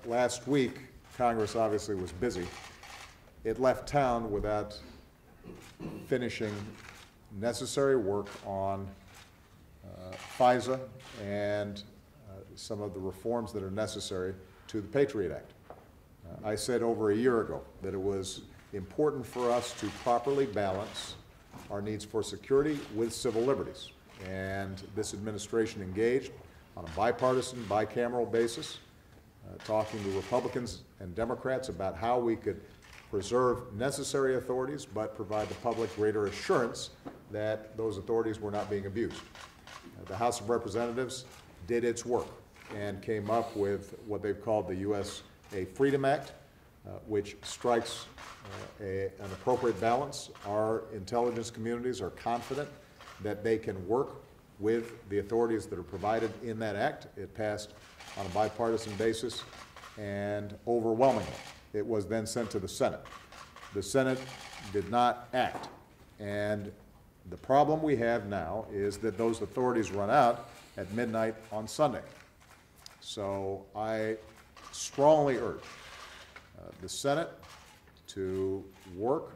last week, Congress obviously was busy. It left town without finishing necessary work on FISA and some of the reforms that are necessary to the Patriot Act. I said over a year ago that it was important for us to properly balance our needs for security with civil liberties. And this administration engaged on a bipartisan, bicameral basis, talking to Republicans and Democrats about how we could preserve necessary authorities but provide the public greater assurance that those authorities were not being abused. The House of Representatives did its work and came up with what they've called the USA Freedom Act, which strikes an appropriate balance. Our intelligence communities are confident that they can work with the authorities that are provided in that act. It passed on a bipartisan basis, and overwhelmingly, it was then sent to the Senate. The Senate did not act, and the problem we have now is that those authorities run out at midnight on Sunday. So I strongly urge the Senate to work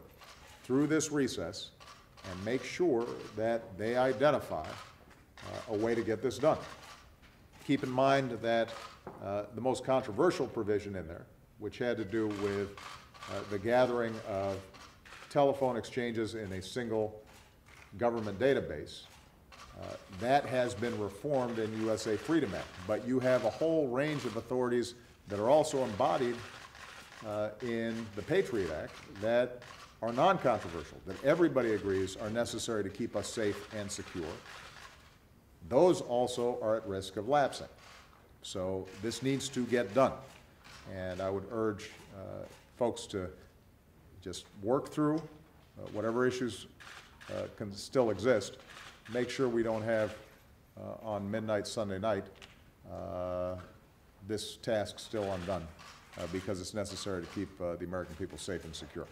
through this recess and make sure that they identify a way to get this done. Keep in mind that the most controversial provision in there, which had to do with the gathering of telephone exchanges in a single government database, that has been reformed in USA Freedom Act. But you have a whole range of authorities that are also embodied in the Patriot Act that are non-controversial, that everybody agrees are necessary to keep us safe and secure. Those also are at risk of lapsing. So this needs to get done. And I would urge folks to just work through whatever issues can still exist. Make sure we don't have on midnight Sunday night this task still undone because it's necessary to keep the American people safe and secure.